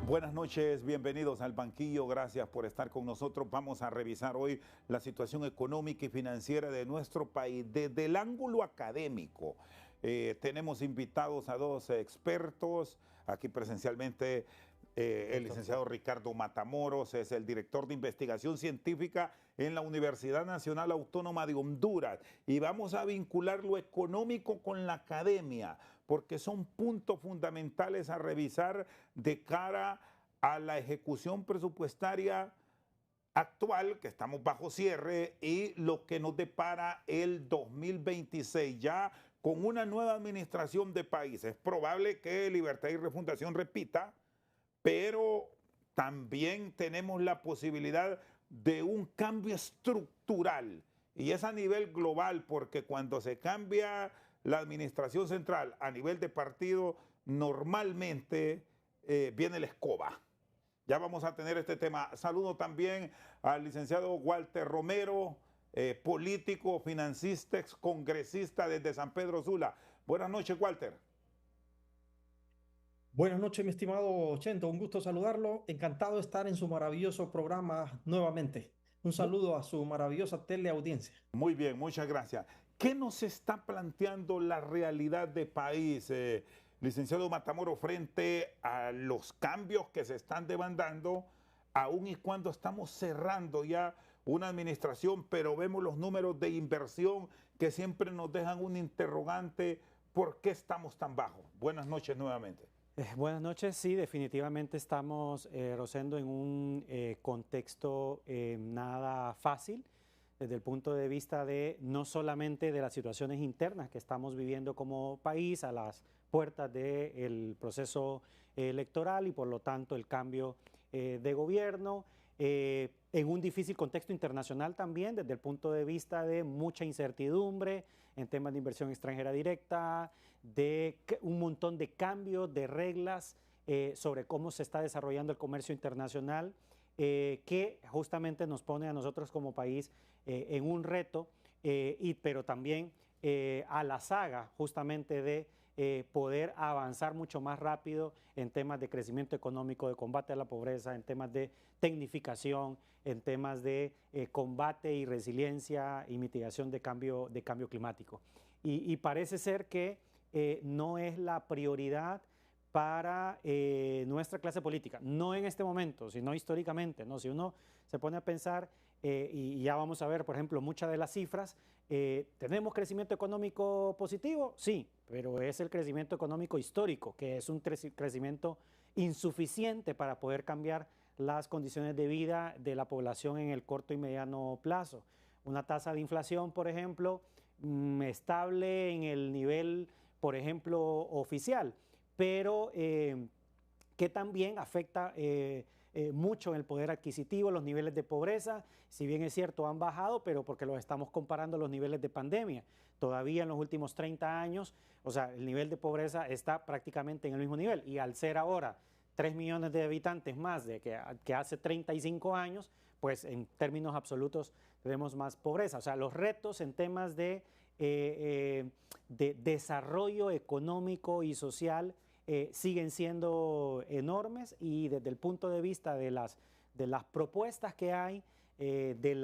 Buenas noches, bienvenidos al banquillo, gracias por estar con nosotros. Vamos a revisar hoy la situación económica y financiera de nuestro país desde el ángulo académico. Tenemos invitados a dos expertos, aquí presencialmente el licenciado Ricardo Matamoros, es el director de investigación científica en la Universidad Nacional Autónoma de Honduras. Y vamos a vincular lo económico con la academia, porque son puntos fundamentales a revisar de cara a la ejecución presupuestaria actual, que estamos bajo cierre, y lo que nos depara el 2026, ya con una nueva administración de país. Es probable que Libertad y Refundación repita, pero también tenemos la posibilidad de un cambio estructural, y es a nivel global, porque cuando se cambia la administración central a nivel de partido, normalmente viene la escoba. Ya vamos a tener este tema. Saludo también al licenciado Walter Romero, político, financista, excongresista desde San Pedro Sula. Buenas noches, Walter. Buenas noches, mi estimado Chento. Un gusto saludarlo. Encantado de estar en su maravilloso programa nuevamente. Un saludo a su maravillosa teleaudiencia. Muy bien, muchas gracias. ¿Qué nos está planteando la realidad de país, licenciado Matamoros, frente a los cambios que se están demandando, aun y cuando estamos cerrando ya una administración, pero vemos los números de inversión que siempre nos dejan un interrogante, ¿por qué estamos tan bajos? Buenas noches nuevamente. Buenas noches, sí, definitivamente estamos, Rosendo, en un contexto nada fácil desde el punto de vista de no solamente de las situaciones internas que estamos viviendo como país a las puertas del proceso electoral y por lo tanto el cambio de gobierno, en un difícil contexto internacional también desde el punto de vista de mucha incertidumbre en temas de inversión extranjera directa, de un montón de cambios, de reglas sobre cómo se está desarrollando el comercio internacional, que justamente nos pone a nosotros como país en un reto, pero también a la saga justamente de poder avanzar mucho más rápido en temas de crecimiento económico, de combate a la pobreza, en temas de tecnificación, en temas de combate y resiliencia y mitigación de cambio climático. Y parece ser que no es la prioridad para nuestra clase política, no en este momento, sino históricamente, ¿no? Si uno se pone a pensar, y ya vamos a ver, por ejemplo, muchas de las cifras, ¿tenemos crecimiento económico positivo? Sí, pero es el crecimiento económico histórico, que es un crecimiento insuficiente para poder cambiar las condiciones de vida de la población en el corto y mediano plazo. Una tasa de inflación, por ejemplo, estable en el nivel, por ejemplo, oficial, pero que también afecta mucho en el poder adquisitivo, los niveles de pobreza, si bien es cierto han bajado, pero porque los estamos comparando a los niveles de pandemia. Todavía en los últimos 30 años, o sea, el nivel de pobreza está prácticamente en el mismo nivel, y al ser ahora 3 millones de habitantes más de que hace 35 años, pues en términos absolutos tenemos más pobreza. O sea, los retos en temas de desarrollo económico y social siguen siendo enormes, y desde el punto de vista de las propuestas que hay, de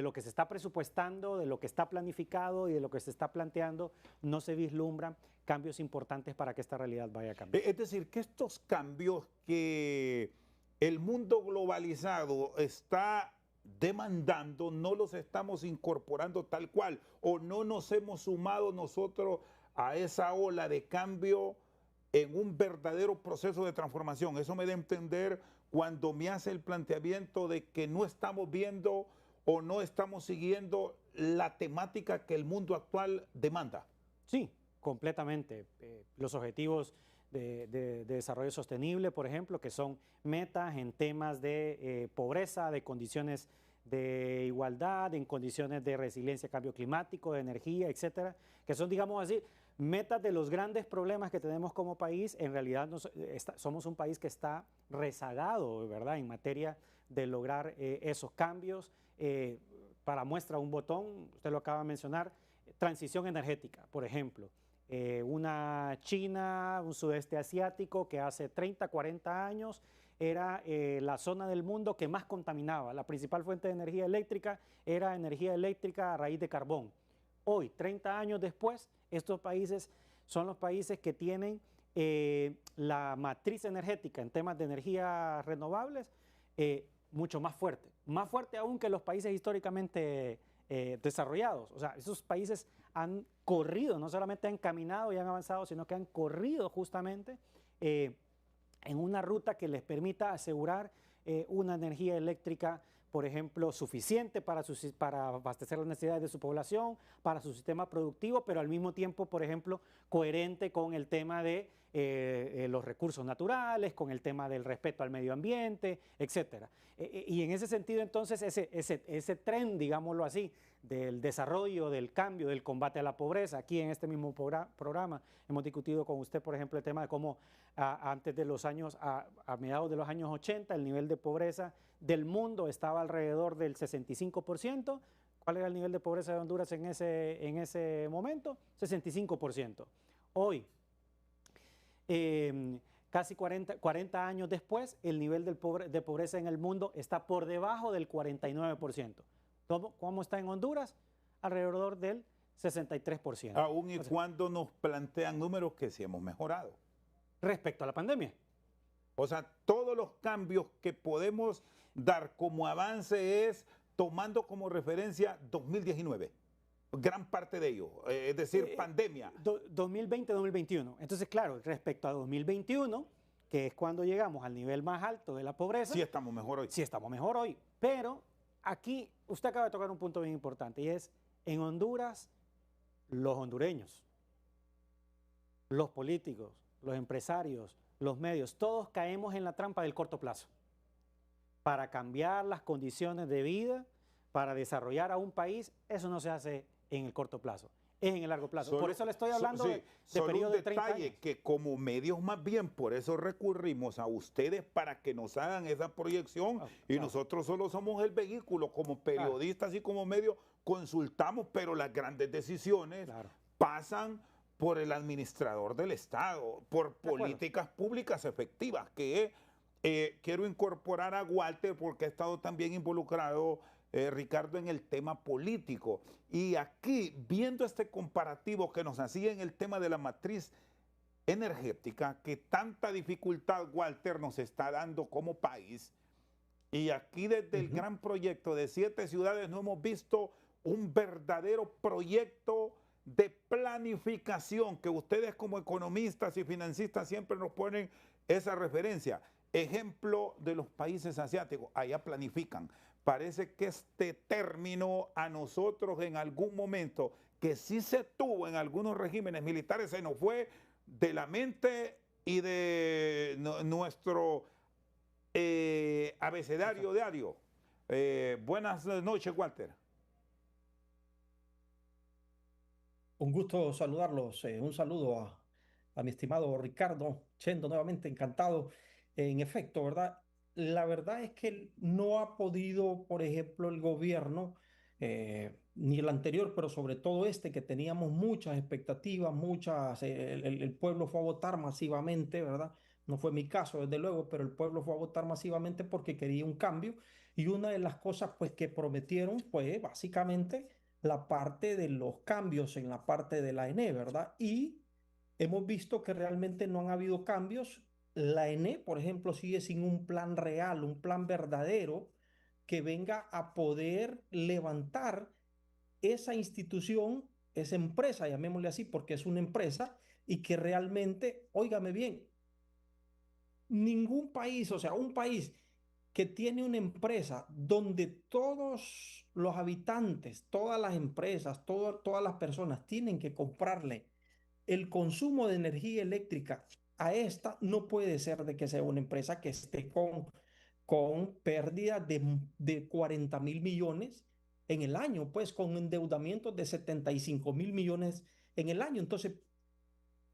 lo que se está presupuestando, de lo que está planificado y de lo que se está planteando, no se vislumbran cambios importantes para que esta realidad vaya a cambiar. Es decir, que estos cambios que el mundo globalizado está demandando, no los estamos incorporando tal cual, o no nos hemos sumado nosotros a esa ola de cambio en un verdadero proceso de transformación. Eso me da a entender cuando me hace el planteamiento de que no estamos viendo o no estamos siguiendo la temática que el mundo actual demanda. Sí, completamente. Los objetivos de desarrollo sostenible, por ejemplo, que son metas en temas de pobreza, de condiciones de igualdad, en condiciones de resiliencia a cambio climático, de energía, etcétera, que son, digamos así, metas de los grandes problemas que tenemos como país. En realidad somos un país que está rezagado, ¿verdad?, en materia de lograr esos cambios. Para muestra un botón, usted lo acaba de mencionar, transición energética, por ejemplo. una China, un sudeste asiático que hace 30, 40 años era la zona del mundo que más contaminaba. La principal fuente de energía eléctrica era energía eléctrica a raíz de carbón. Hoy, 30 años después, estos países son los países que tienen la matriz energética en temas de energías renovables mucho más fuerte aún que los países históricamente desarrollados. O sea, esos países han corrido, no solamente han caminado y han avanzado, sino que han corrido justamente en una ruta que les permita asegurar una energía eléctrica, por ejemplo, suficiente para abastecer las necesidades de su población, para su sistema productivo, pero al mismo tiempo, por ejemplo, coherente con el tema de los recursos naturales, con el tema del respeto al medio ambiente, etcétera. Y en ese sentido, entonces, ese tren, digámoslo así, del desarrollo, del cambio, del combate a la pobreza, aquí en este mismo programa hemos discutido con usted, por ejemplo, el tema de cómo antes de los años, a mediados de los años 80, el nivel de pobreza del mundo estaba alrededor del 65%. ¿Cuál era el nivel de pobreza de Honduras en ese momento? 65%. Hoy, casi 40 años después, el nivel de pobreza en el mundo está por debajo del 49%. ¿Cómo está en Honduras? Alrededor del 63%. Aún y cuando nos plantean números que sí hemos mejorado. Respecto a la pandemia. O sea, todos los cambios que podemos dar como avance es tomando como referencia 2019. Gran parte de ello, es decir, pandemia. 2020-2021. Entonces, claro, respecto a 2021, que es cuando llegamos al nivel más alto de la pobreza. Sí estamos mejor hoy. Sí estamos mejor hoy. Pero aquí usted acaba de tocar un punto bien importante y es, en Honduras, los hondureños, los políticos, los empresarios, los medios, todos caemos en la trampa del corto plazo. Para cambiar las condiciones de vida, para desarrollar a un país, eso no se hace en el corto plazo, es en el largo plazo. Por eso le estoy hablando de periodo de 30 años. Detalle que como medios más bien, por eso recurrimos a ustedes para que nos hagan esa proyección y nosotros solo somos el vehículo, como periodistas y como medios consultamos, pero las grandes decisiones pasan por el administrador del Estado, por políticas públicas efectivas, que quiero incorporar a Walter porque ha estado también involucrado, Ricardo, en el tema político. Y aquí, viendo este comparativo que nos hacía en el tema de la matriz energética, que tanta dificultad, Walter, nos está dando como país, y aquí desde el gran proyecto de 7 ciudades no hemos visto un verdadero proyecto de planificación, que ustedes como economistas y financistas siempre nos ponen esa referencia. Ejemplo de los países asiáticos, allá planifican. Parece que este término a nosotros en algún momento, que sí se tuvo en algunos regímenes militares, se nos fue de la mente y de nuestro abecedario diario. Buenas noches, Walter. Un gusto saludarlos. Un saludo a mi estimado Ricardo Chendo, nuevamente encantado. En efecto, ¿verdad? La verdad es que no ha podido, por ejemplo, el gobierno, ni el anterior, pero sobre todo este, que teníamos muchas expectativas, el pueblo fue a votar masivamente, ¿verdad? No fue mi caso, desde luego, pero el pueblo fue a votar masivamente porque quería un cambio. Y una de las cosas, pues, que prometieron fue básicamente la parte de los cambios en la parte de la ENE, ¿verdad? Y hemos visto que realmente no han habido cambios. La ENE, por ejemplo, sigue sin un plan real, un plan verdadero que venga a poder levantar esa institución, esa empresa, llamémosle así, porque es una empresa, y que realmente, óigame bien, ningún país, o sea, un país que tiene una empresa donde todos los habitantes, todas las empresas, todas las personas tienen que comprarle el consumo de energía eléctrica a esta, no puede ser de que sea una empresa que esté con pérdida de 40.000 millones en el año, pues con endeudamientos de 75.000 millones en el año. Entonces,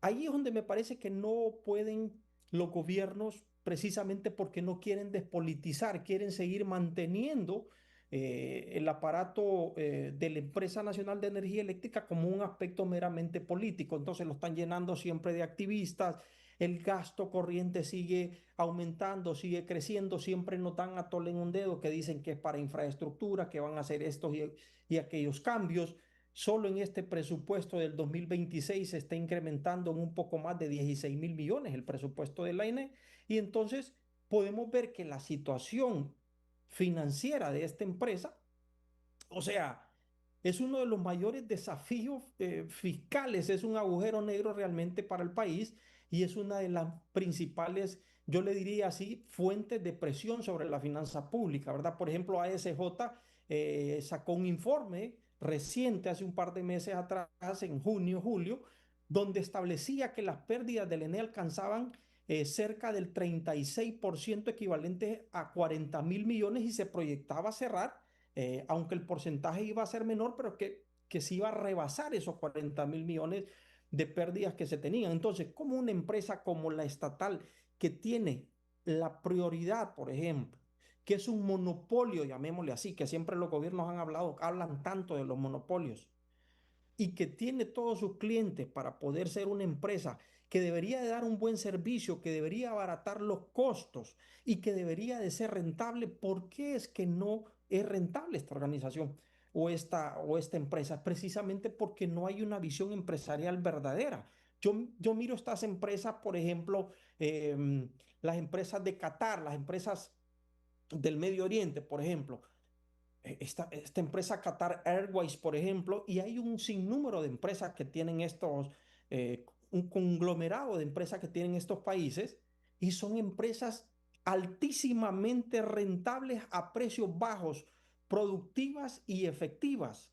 ahí es donde me parece que no pueden los gobiernos, precisamente porque no quieren despolitizar, quieren seguir manteniendo el aparato de la Empresa Nacional de Energía Eléctrica como un aspecto meramente político. Entonces lo están llenando siempre de activistas, el gasto corriente sigue aumentando, sigue creciendo, siempre nos dan a tole en un dedo que dicen que es para infraestructura, que van a hacer estos y aquellos cambios. Solo en este presupuesto del 2026 se está incrementando en un poco más de 16.000 millones el presupuesto de la INE, y entonces podemos ver que la situación financiera de esta empresa, o sea, es uno de los mayores desafíos fiscales, es un agujero negro realmente para el país y es una de las principales, yo le diría así, fuentes de presión sobre la finanza pública, ¿verdad? Por ejemplo, ASJ sacó un informe reciente, hace un par de meses atrás, en junio, julio, donde establecía que las pérdidas del ENE alcanzaban cerca del 36% equivalente a 40.000 millones y se proyectaba cerrar aunque el porcentaje iba a ser menor, pero que se iba a rebasar esos 40.000 millones de pérdidas que se tenían. Entonces, como una empresa como la estatal, que tiene la prioridad, por ejemplo, que es un monopolio, llamémosle así, que siempre los gobiernos han hablado, hablan tanto de los monopolios, y que tiene todos sus clientes para poder ser una empresa que debería de dar un buen servicio, que debería abaratar los costos y que debería de ser rentable, ¿por qué es que no es rentable esta organización o esta empresa? Precisamente porque no hay una visión empresarial verdadera. Yo miro estas empresas, por ejemplo, las empresas de Qatar, las empresas del Medio Oriente, por ejemplo, esta empresa Qatar Airways, por ejemplo, y hay un sinnúmero de empresas que tienen un conglomerado de empresas que tienen estos países, y son empresas altísimamente rentables a precios bajos, productivas y efectivas.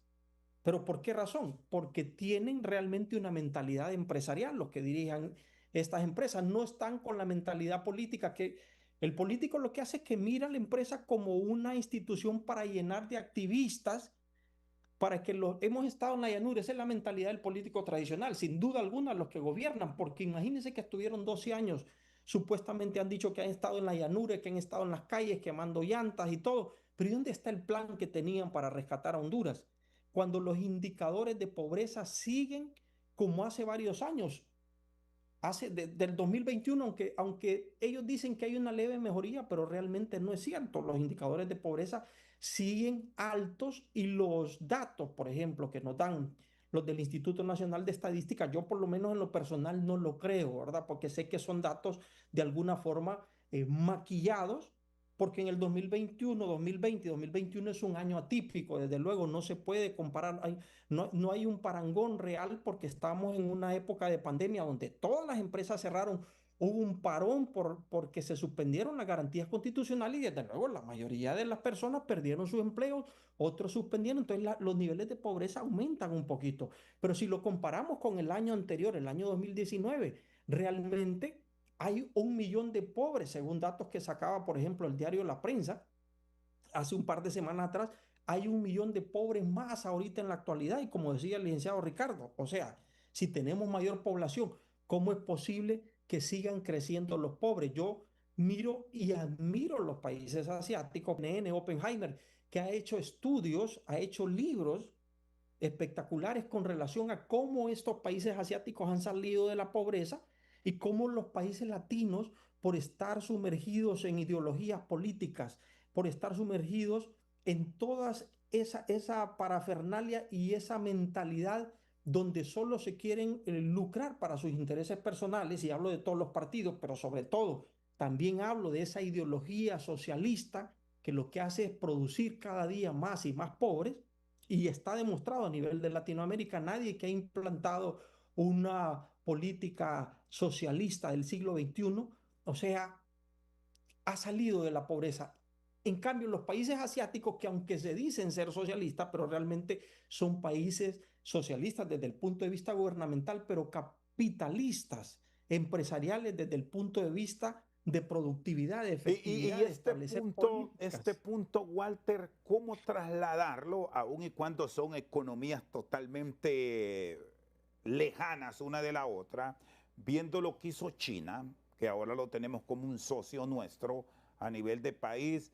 ¿Pero por qué razón? Porque tienen realmente una mentalidad empresarial los que dirijan estas empresas. No están con la mentalidad política, que el político lo que hace es que mira a la empresa como una institución para llenar de activistas, para que hemos estado en la llanura. Esa es la mentalidad del político tradicional, sin duda alguna los que gobiernan, porque imagínense que estuvieron 12 años, supuestamente han dicho que han estado en la llanura, que han estado en las calles quemando llantas y todo, pero ¿y dónde está el plan que tenían para rescatar a Honduras? Cuando los indicadores de pobreza siguen como hace varios años, del 2021, aunque ellos dicen que hay una leve mejoría, pero realmente no es cierto. Los indicadores de pobreza siguen altos y los datos, por ejemplo, que nos dan los del Instituto Nacional de Estadística, yo por lo menos en lo personal no lo creo, ¿verdad? Porque sé que son datos de alguna forma maquillados, porque en el 2021, 2020 y 2021 es un año atípico, desde luego no se puede comparar, no hay un parangón real porque estamos en una época de pandemia donde todas las empresas cerraron, hubo un parón porque se suspendieron las garantías constitucionales y desde luego la mayoría de las personas perdieron sus empleos, otros suspendieron, entonces los niveles de pobreza aumentan un poquito. Pero si lo comparamos con el año anterior, el año 2019, realmente hay 1 millón de pobres, según datos que sacaba, por ejemplo, el diario La Prensa hace un par de semanas atrás. Hay 1 millón de pobres más ahorita en la actualidad y como decía el licenciado Ricardo, o sea, si tenemos mayor población, ¿cómo es posible que sigan creciendo los pobres? Yo miro y admiro los países asiáticos, NN Oppenheimer, que ha hecho estudios, ha hecho libros espectaculares con relación a cómo estos países asiáticos han salido de la pobreza y cómo los países latinos, por estar sumergidos en ideologías políticas, por estar sumergidos en todas esa parafernalia y esa mentalidad donde solo se quieren lucrar para sus intereses personales, y hablo de todos los partidos, pero sobre todo también hablo de esa ideología socialista que lo que hace es producir cada día más y más pobres, y está demostrado a nivel de Latinoamérica, nadie que ha implantado una política socialista del siglo XXI, o sea, ha salido de la pobreza. En cambio, los países asiáticos, que aunque se dicen ser socialistas, pero realmente son países socialistas desde el punto de vista gubernamental, pero capitalistas, empresariales desde el punto de vista de productividad, de efectividad, de establecer este políticas. punto, Walter, ¿cómo trasladarlo aun y cuando son economías totalmente lejanas una de la otra, viendo lo que hizo China, que ahora lo tenemos como un socio nuestro a nivel de país?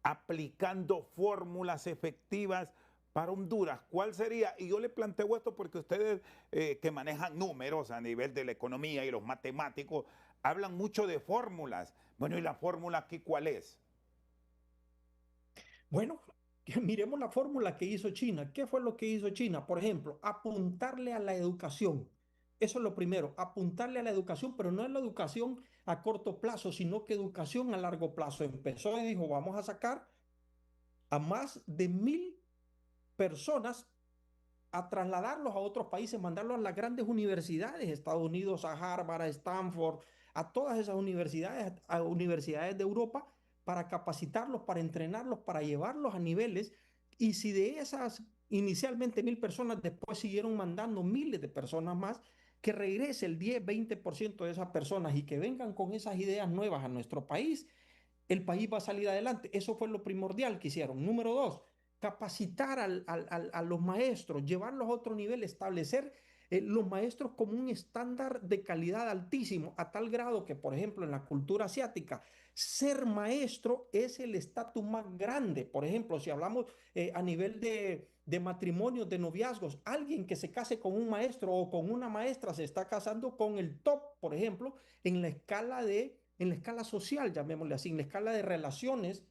aplicando fórmulas efectivas para Honduras. ¿Cuál sería? Y yo le planteo esto porque ustedes que manejan números a nivel de la economía y los matemáticos, hablan mucho de fórmulas. Bueno, ¿y la fórmula aquí cuál es? Bueno, miremos la fórmula que hizo China. ¿Qué fue lo que hizo China? Por ejemplo, apuntarle a la educación. Eso es lo primero, apuntarle a la educación, pero no es la educación a corto plazo, sino que educación a largo plazo. Empezó y dijo, vamos a sacar a más de 1000 personas a trasladarlos a otros países, mandarlos a las grandes universidades, Estados Unidos, a Harvard, a Stanford, a todas esas universidades, a universidades de Europa, para capacitarlos, para entrenarlos, para llevarlos a niveles. Y si de esas inicialmente 1000 personas, después siguieron mandando miles de personas más, que regrese el 10-20% de esas personas y que vengan con esas ideas nuevas a nuestro país, el país va a salir adelante. Eso fue lo primordial que hicieron. Número dos, capacitar a los maestros, llevarlos a otro nivel, establecer los maestros como un estándar de calidad altísimo, a tal grado que, por ejemplo, en la cultura asiática, ser maestro es el estatus más grande. Por ejemplo, si hablamos a nivel de matrimonios, de noviazgos, alguien que se case con un maestro o con una maestra se está casando con el top, por ejemplo, en la escala social, llamémosle así, en la escala de relaciones.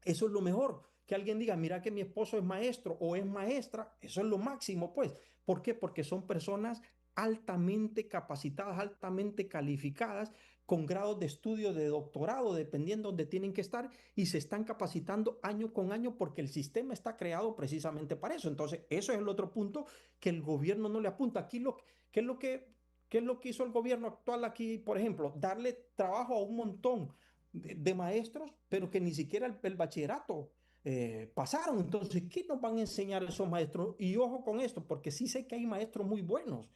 Eso es lo mejor. Que alguien diga, mira que mi esposo es maestro o es maestra, eso es lo máximo, pues. ¿Por qué? Porque son personas altamente capacitadas, altamente calificadas, con grados de estudio, de doctorado, dependiendo de donde tienen que estar, y se están capacitando año con año porque el sistema está creado precisamente para eso. Entonces, eso es el otro punto que el gobierno no le apunta. Aquí ¿qué es lo qué es lo que hizo el gobierno actual aquí? Por ejemplo, darle trabajo a un montón de maestros, pero que ni siquiera el bachillerato pasaron. Entonces, ¿qué nos van a enseñar esos maestros? Y ojo con esto, porque sí sé que hay maestros muy buenos.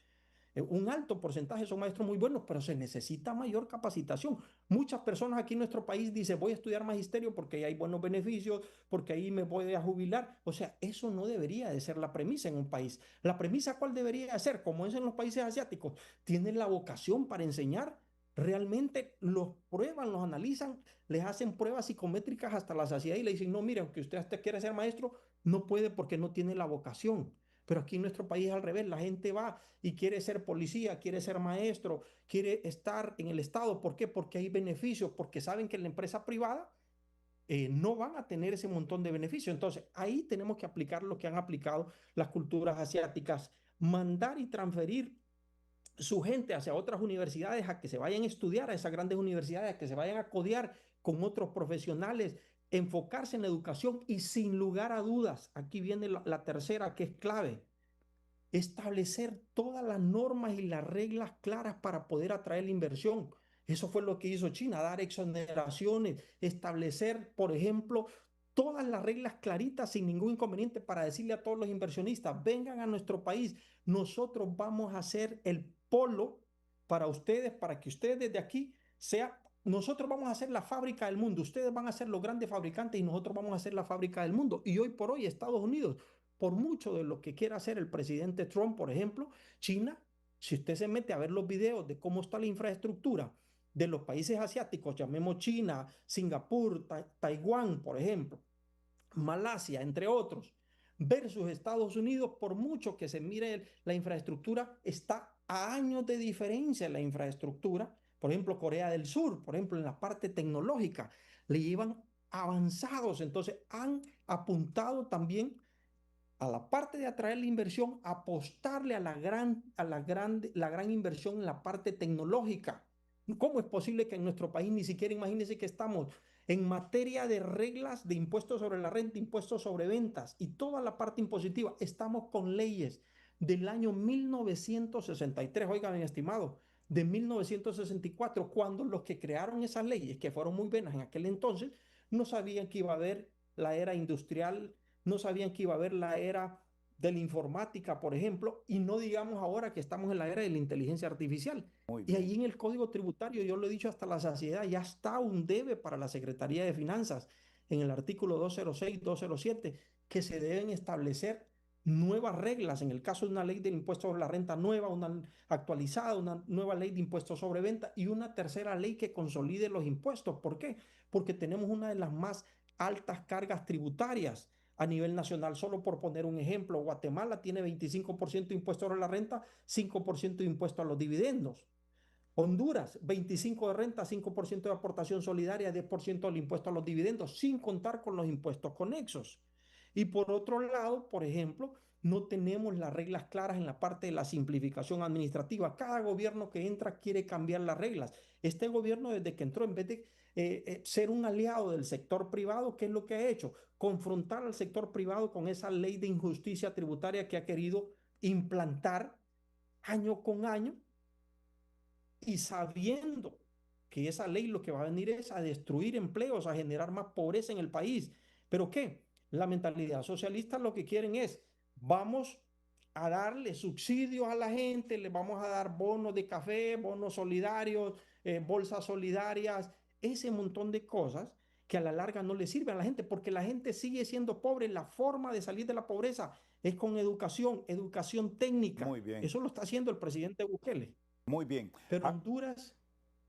Un alto porcentaje son maestros muy buenos, pero se necesita mayor capacitación. Muchas personas aquí en nuestro país dicen, voy a estudiar magisterio porque ahí hay buenos beneficios, porque ahí me voy a jubilar. O sea, eso no debería de ser la premisa en un país. La premisa, ¿cuál debería de ser? Como es en los países asiáticos, tienen la vocación para enseñar. Realmente los prueban, los analizan, les hacen pruebas psicométricas hasta la saciedad y le dicen, no, mire, aunque usted hasta quiere ser maestro, no puede porque no tiene la vocación. Pero aquí en nuestro país es al revés, la gente va y quiere ser policía, quiere ser maestro, quiere estar en el Estado. ¿Por qué? Porque hay beneficios, porque saben que en la empresa privada no van a tener ese montón de beneficios. Entonces, ahí tenemos que aplicar lo que han aplicado las culturas asiáticas, mandar y transferir su gente hacia otras universidades, a que se vayan a estudiar a esas grandes universidades, a que se vayan a codear con otros profesionales, enfocarse en la educación y sin lugar a dudas, aquí viene la tercera que es clave, establecer todas las normas y las reglas claras para poder atraer la inversión. Eso fue lo que hizo China, dar exoneraciones, establecer, por ejemplo, todas las reglas claritas sin ningún inconveniente para decirle a todos los inversionistas, vengan a nuestro país, nosotros vamos a hacer el polo para ustedes, para que ustedes desde aquí sea, nosotros vamos a ser la fábrica del mundo, ustedes van a ser los grandes fabricantes y nosotros vamos a ser la fábrica del mundo. Y hoy por hoy Estados Unidos, por mucho de lo que quiera hacer el presidente Trump, por ejemplo, China, si usted se mete a ver los videos de cómo está la infraestructura de los países asiáticos, llamemos China, Singapur, Taiwán, por ejemplo, Malasia, entre otros, versus Estados Unidos, por mucho que se mire la infraestructura, está a años de diferencia la infraestructura. Por ejemplo, Corea del Sur, por ejemplo, en la parte tecnológica, le llevan avanzados. Entonces, han apuntado también a la parte de atraer la inversión, apostarle a la gran inversión en la parte tecnológica. ¿Cómo es posible que en nuestro país ni siquiera imagínense que estamos en materia de reglas de impuestos sobre la renta, impuestos sobre ventas y toda la parte impositiva? Estamos con leyes del año 1963, oigan, mi estimado, de 1964, cuando los que crearon esas leyes, que fueron muy buenas en aquel entonces, no sabían que iba a haber la era industrial, no sabían que iba a haber la era de la informática, por ejemplo, y no digamos ahora que estamos en la era de la inteligencia artificial. Muy Y bien. ahí en el Código Tributario, yo lo he dicho hasta la saciedad, ya está un debe para la Secretaría de Finanzas en el artículo 206, 207, que se deben establecer nuevas reglas en el caso de una ley del impuesto sobre la renta nueva, una actualizada, una nueva ley de impuestos sobre venta y una tercera ley que consolide los impuestos. ¿Por qué? Porque tenemos una de las más altas cargas tributarias a nivel nacional. Solo por poner un ejemplo, Guatemala tiene 25% de impuesto sobre la renta, 5% de impuesto a los dividendos. Honduras, 25% de renta, 5% de aportación solidaria, 10% del impuesto a los dividendos, sin contar con los impuestos conexos. Y por otro lado, por ejemplo, no tenemos las reglas claras en la parte de la simplificación administrativa. Cada gobierno que entra quiere cambiar las reglas. Este gobierno, desde que entró, en vez de ser un aliado del sector privado, ¿qué es lo que ha hecho? Confrontar al sector privado con esa ley de injusticia tributaria que ha querido implantar año con año, y sabiendo que esa ley lo que va a venir es a destruir empleos, a generar más pobreza en el país. ¿Pero qué? La mentalidad socialista lo que quieren es, vamos a darle subsidios a la gente, le vamos a dar bonos de café, bonos solidarios, bolsas solidarias, ese montón de cosas que a la larga no le sirven a la gente, porque la gente sigue siendo pobre. La forma de salir de la pobreza es con educación, educación técnica. Muy bien, Eso lo está haciendo el presidente Bukele. muy bien. Pero Honduras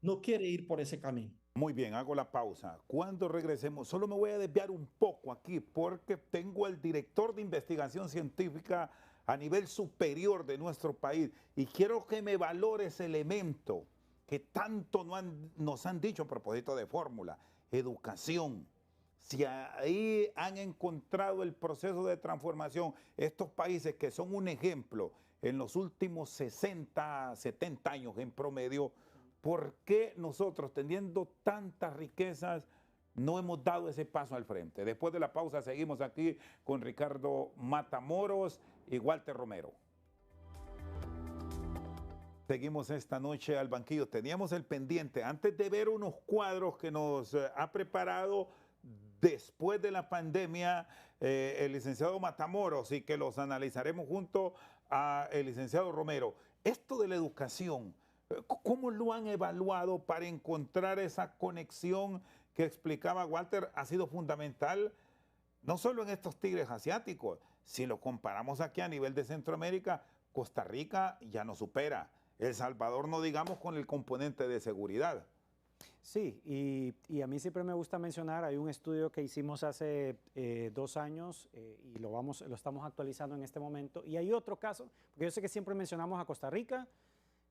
no quiere ir por ese camino. Muy bien, hago la pausa. Cuando regresemos, solo me voy a desviar un poco aquí porque tengo al director de investigación científica a nivel superior de nuestro país y quiero que me valore ese elemento que tanto nos han dicho a propósito de fórmula, educación. Si ahí han encontrado el proceso de transformación, estos países que son un ejemplo en los últimos 60, 70 años en promedio, ¿por qué nosotros, teniendo tantas riquezas, no hemos dado ese paso al frente? Después de la pausa seguimos aquí con Ricardo Matamoros y Walter Romero. Seguimos esta noche al banquillo. Teníamos el pendiente, antes de ver unos cuadros que nos ha preparado después de la pandemia el licenciado Matamoros, y que los analizaremos junto al licenciado Romero. Esto de la educación, ¿cómo lo han evaluado para encontrar esa conexión que explicaba Walter? Ha sido fundamental, no solo en estos tigres asiáticos. Si lo comparamos aquí a nivel de Centroamérica, Costa Rica ya nos supera. El Salvador, no digamos, con el componente de seguridad. Sí, y a mí siempre me gusta mencionar, hay un estudio que hicimos hace 2 años y lo estamos actualizando en este momento, y hay otro caso, porque yo sé que siempre mencionamos a Costa Rica,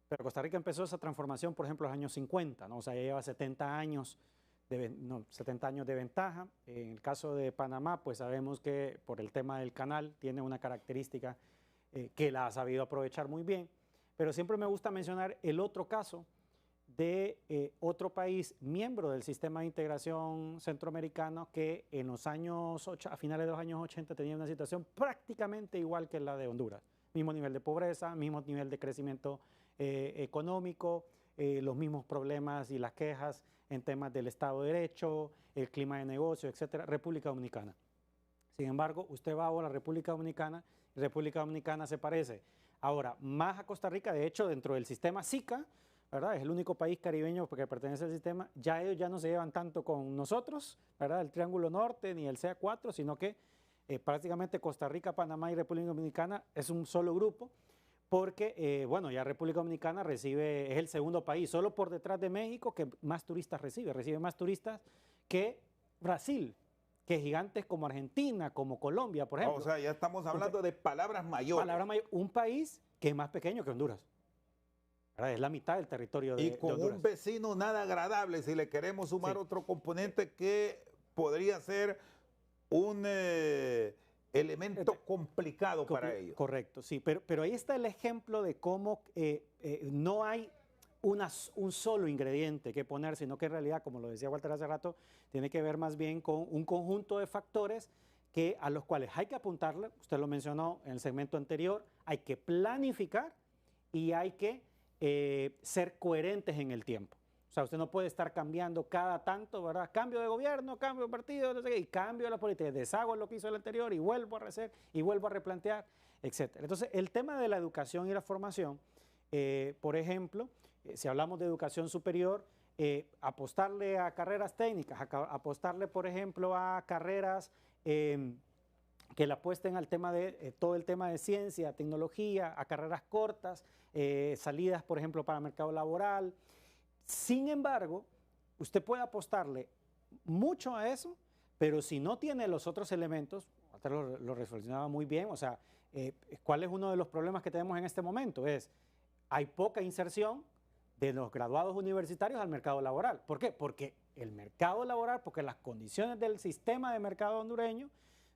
pero Costa Rica empezó esa transformación, por ejemplo, en los años 50, ¿no? O sea, ya lleva 70 años de ventaja. En el caso de Panamá, pues sabemos que por el tema del canal tiene una característica que la ha sabido aprovechar muy bien, pero siempre me gusta mencionar el otro caso de otro país miembro del sistema de integración centroamericano que en los años a finales de los años 80 tenía una situación prácticamente igual que la de Honduras. Mismo nivel de pobreza, mismo nivel de crecimiento económico, los mismos problemas y las quejas en temas del Estado de Derecho, el clima de negocio, etcétera. República Dominicana. Sin embargo, usted va ahora a República Dominicana y República Dominicana se parece ahora más a Costa Rica. De hecho, dentro del sistema SICA, ¿verdad? Es el único país caribeño que pertenece al sistema. Ya ellos ya no se llevan tanto con nosotros, ¿verdad? El Triángulo Norte ni el CA4, sino que prácticamente Costa Rica, Panamá y República Dominicana es un solo grupo, porque, bueno, ya República Dominicana es el segundo país, solo por detrás de México, que más turistas recibe más turistas que Brasil, que gigantes como Argentina, como Colombia, por ejemplo. O sea, ya estamos hablando de palabras mayores. Un país que es más pequeño que Honduras. Es la mitad del territorio de Honduras. Y con un vecino nada agradable, si le queremos sumar otro componente que podría ser un elemento complicado para ellos. Correcto, sí, pero ahí está el ejemplo de cómo no hay un solo ingrediente que poner, sino que en realidad, como lo decía Walter hace rato, tiene que ver más bien con un conjunto de factores a los cuales hay que apuntarle. Usted lo mencionó en el segmento anterior, hay que planificar y hay que ser coherentes en el tiempo. O sea, usted no puede estar cambiando cada tanto, ¿verdad? Cambio de gobierno, cambio de partido, no sé qué, y cambio de la política, deshago lo que hizo el anterior y vuelvo a rehacer y vuelvo a replantear, etc. Entonces, el tema de la educación y la formación, por ejemplo, si hablamos de educación superior, apostarle a carreras técnicas, apostarle, por ejemplo, a carreras que le apuesten al tema de todo el tema de ciencia, tecnología, a carreras cortas, salidas, por ejemplo, para el mercado laboral. Sin embargo, usted puede apostarle mucho a eso, pero si no tiene los otros elementos, usted lo reflexionaba muy bien, o sea, ¿cuál es uno de los problemas que tenemos en este momento? Hay poca inserción de los graduados universitarios al mercado laboral. ¿Por qué? Porque el mercado laboral, porque las condiciones del sistema de mercado hondureño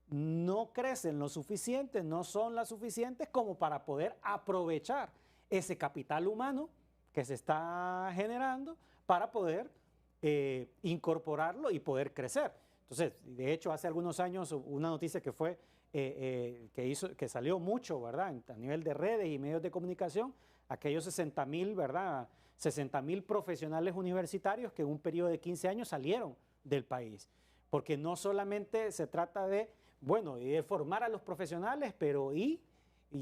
no crecen lo suficiente, no son las suficientes como para poder aprovechar ese capital humano que se está generando para poder incorporarlo y poder crecer. Entonces, de hecho, hace algunos años una noticia que fue que salió mucho, ¿verdad? A nivel de redes y medios de comunicación, aquellos 60,000, ¿verdad? 60,000 profesionales universitarios que en un periodo de 15 años salieron del país. Porque no solamente se trata de, bueno, de formar a los profesionales, pero ¿y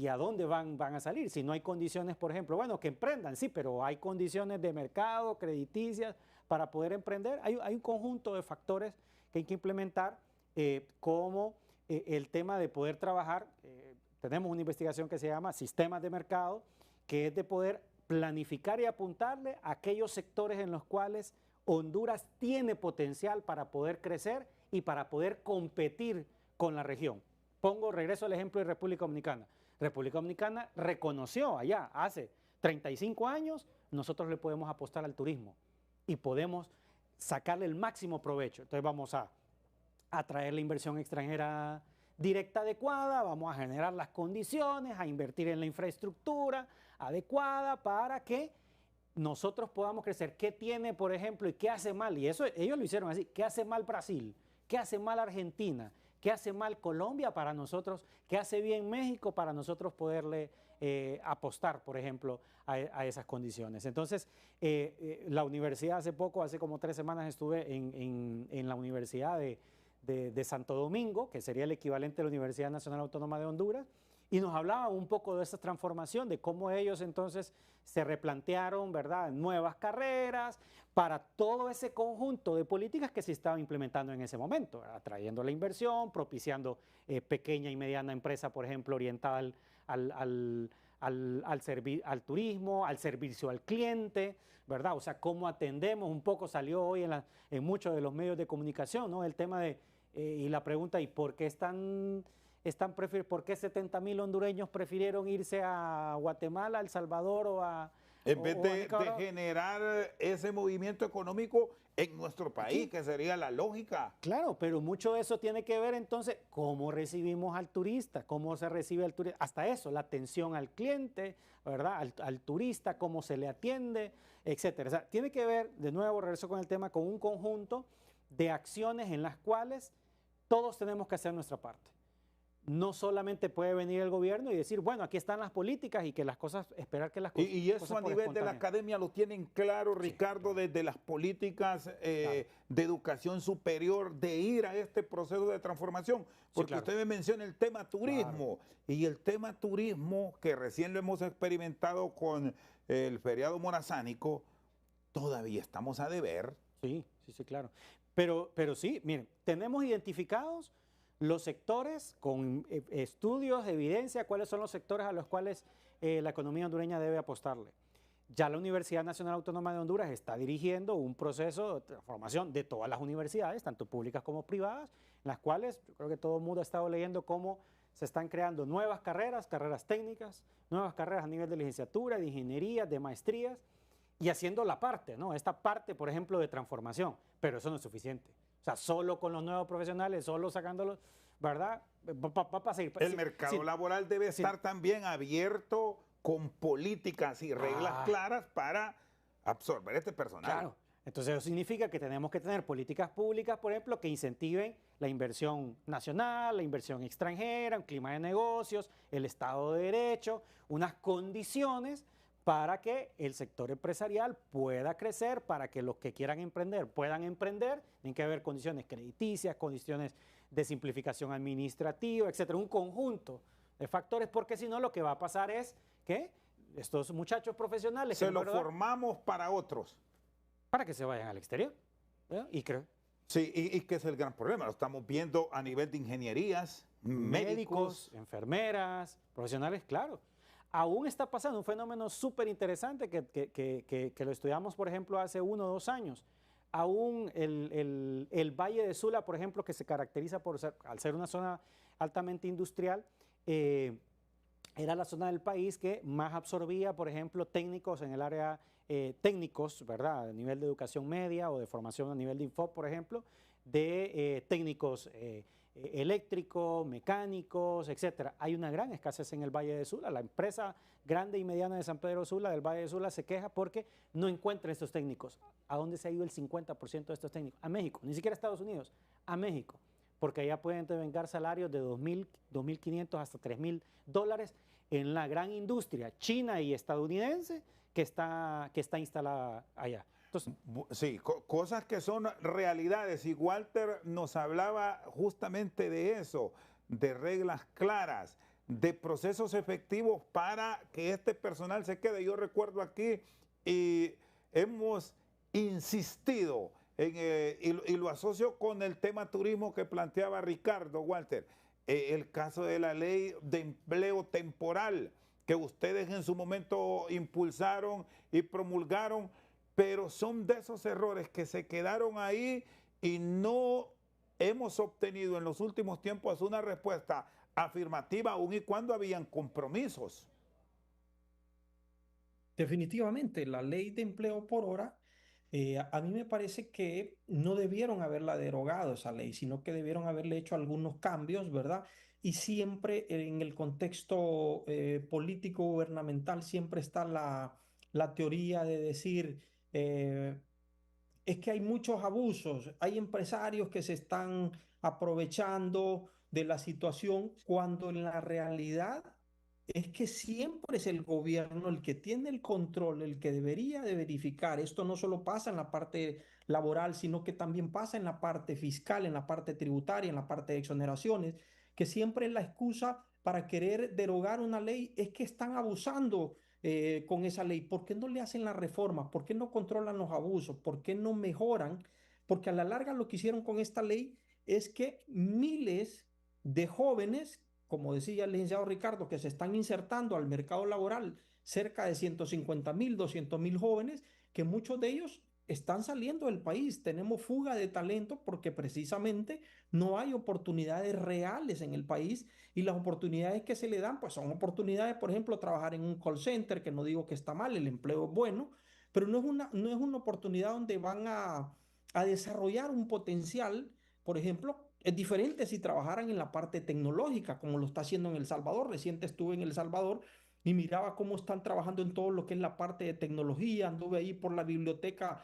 a dónde van a salir? Si no hay condiciones, por ejemplo, bueno, que emprendan, sí, pero hay condiciones de mercado, crediticias, para poder emprender. Hay un conjunto de factores que hay que implementar, como el tema de poder trabajar. Tenemos una investigación que se llama Sistemas de Mercado, que es de poder planificar y apuntarle a aquellos sectores en los cuales Honduras tiene potencial para poder crecer y para poder competir con la región. Regreso al ejemplo de República Dominicana. República Dominicana reconoció allá hace 35 años, nosotros le podemos apostar al turismo y podemos sacarle el máximo provecho. Entonces vamos a atraer la inversión extranjera directa adecuada, vamos a generar las condiciones, a invertir en la infraestructura adecuada para que nosotros podamos crecer. ¿Qué tiene, por ejemplo, y qué hace mal? Y eso ellos lo hicieron así. ¿Qué hace mal Brasil? ¿Qué hace mal Argentina? ¿Qué hace mal Colombia para nosotros? ¿Qué hace bien México para nosotros poderle apostar, por ejemplo, a esas condiciones? Entonces, la universidad hace como 3 semanas estuve en la Universidad de Santo Domingo, que sería el equivalente de la Universidad Nacional Autónoma de Honduras, y nos hablaba un poco de esa transformación, de cómo ellos entonces se replantearon, ¿verdad?, nuevas carreras para todo ese conjunto de políticas que se estaba implementando en ese momento, atrayendo la inversión, propiciando pequeña y mediana empresa, por ejemplo, orientada al turismo, al servicio al cliente, ¿verdad? O sea, cómo atendemos, un poco salió hoy en muchos de los medios de comunicación, ¿no? El tema y la pregunta, ¿y por qué ¿por qué 70,000 hondureños prefirieron irse a Guatemala, El Salvador en vez de generar ese movimiento económico en nuestro país, que sería la lógica? Claro, pero mucho de eso tiene que ver entonces cómo recibimos al turista, cómo se recibe al turista, hasta eso, la atención al cliente, ¿verdad? Al turista, cómo se le atiende, etcétera. O sea, tiene que ver, de nuevo, regreso con el tema, con un conjunto de acciones en las cuales todos tenemos que hacer nuestra parte. No solamente puede venir el gobierno y decir, bueno, aquí están las políticas y que las cosas, esperar que las cosas... Y eso a nivel de la academia lo tienen claro, Ricardo, sí, desde las políticas claro, de educación superior, de ir a este proceso de transformación. Porque sí, claro, usted me menciona el tema turismo, claro, y el tema turismo, que recién lo hemos experimentado con el feriado morazánico, todavía estamos a deber. Sí, claro. Pero sí, miren, tenemos identificados los sectores con estudios, evidencia, cuáles son los sectores a los cuales la economía hondureña debe apostarle. Ya la Universidad Nacional Autónoma de Honduras está dirigiendo un proceso de transformación de todas las universidades, tanto públicas como privadas, en las cuales yo creo que todo el mundo ha estado leyendo cómo se están creando nuevas carreras técnicas, nuevas carreras a nivel de licenciatura, de ingeniería, de maestrías, y haciendo la parte, ¿no? Esta parte, por ejemplo, de transformación, pero eso no es suficiente. O sea, solo con los nuevos profesionales, solo sacándolos, ¿verdad? Va a seguir. El mercado laboral debe estar también abierto con políticas y reglas claras para absorber este personal. Claro. Entonces eso significa que tenemos que tener políticas públicas, por ejemplo, que incentiven la inversión nacional, la inversión extranjera, un clima de negocios, el Estado de Derecho, unas condiciones para que el sector empresarial pueda crecer, para que los que quieran emprender puedan emprender. Tienen que haber condiciones crediticias, condiciones de simplificación administrativa, etcétera, un conjunto de factores, porque si no lo que va a pasar es que estos muchachos profesionales... Se los formamos para otros. Para que se vayan al exterior. ¿Eh? Y creo... Sí, y que es el gran problema. Lo estamos viendo a nivel de ingenierías, médicos, enfermeras, profesionales, claro. Aún está pasando un fenómeno súper interesante que lo estudiamos, por ejemplo, hace 1 o 2 años. aún el Valle de Sula, por ejemplo, que se caracteriza por ser, al ser una zona altamente industrial, era la zona del país que más absorbía, por ejemplo, técnicos en el área, técnicos, ¿verdad? A nivel de educación media o de formación a nivel de Info, por ejemplo, de técnicos eléctricos, mecánicos, etcétera. Hay una gran escasez en el Valle de Sula. La empresa grande y mediana de San Pedro Sula, del Valle de Sula, se queja porque no encuentra estos técnicos. ¿A dónde se ha ido el 50% de estos técnicos? A México, ni siquiera a Estados Unidos, a México, porque allá pueden devengar salarios de 2.000, 2.500 hasta $3.000 en la gran industria china y estadounidense que está instalada allá. Entonces, sí, cosas que son realidades. Y Walter nos hablaba justamente de eso, de reglas claras, de procesos efectivos para que este personal se quede. Yo recuerdo aquí y hemos insistido y lo asocio con el tema turismo que planteaba Ricardo, Walter, el caso de la ley de empleo temporal que ustedes en su momento impulsaron y promulgaron, pero son de esos errores que se quedaron ahí y no hemos obtenido en los últimos tiempos una respuesta afirmativa, aun y cuando habían compromisos. Definitivamente, la ley de empleo por hora, a mí me parece que no debieron haberla derogado esa ley, sino que debieron haberle hecho algunos cambios, ¿verdad? Y siempre en el contexto político gubernamental siempre está la teoría de decir, eh, es que hay muchos abusos, hay empresarios que se están aprovechando de la situación cuando en la realidad es que siempre es el gobierno el que tiene el control, el que debería de verificar. Esto no solo pasa en la parte laboral, sino que también pasa en la parte fiscal, en la parte tributaria, en la parte de exoneraciones, que siempre es la excusa para querer derogar una ley, es que están abusando con esa ley. ¿Por qué no le hacen las reformas? ¿Por qué no controlan los abusos? ¿Por qué no mejoran? Porque a la larga lo que hicieron con esta ley es que miles de jóvenes, como decía el licenciado Ricardo, que se están insertando al mercado laboral, cerca de 150.000, 200.000 jóvenes, que muchos de ellos están saliendo del país. Tenemos fuga de talento porque precisamente no hay oportunidades reales en el país y las oportunidades que se le dan, pues son oportunidades, por ejemplo, trabajar en un call center, que no digo que está mal, el empleo es bueno, pero no es una oportunidad donde van a desarrollar un potencial. Por ejemplo, es diferente si trabajaran en la parte tecnológica, como lo está haciendo en El Salvador. Reciente estuve en El Salvador y miraba cómo están trabajando en todo lo que es la parte de tecnología. Anduve ahí por la biblioteca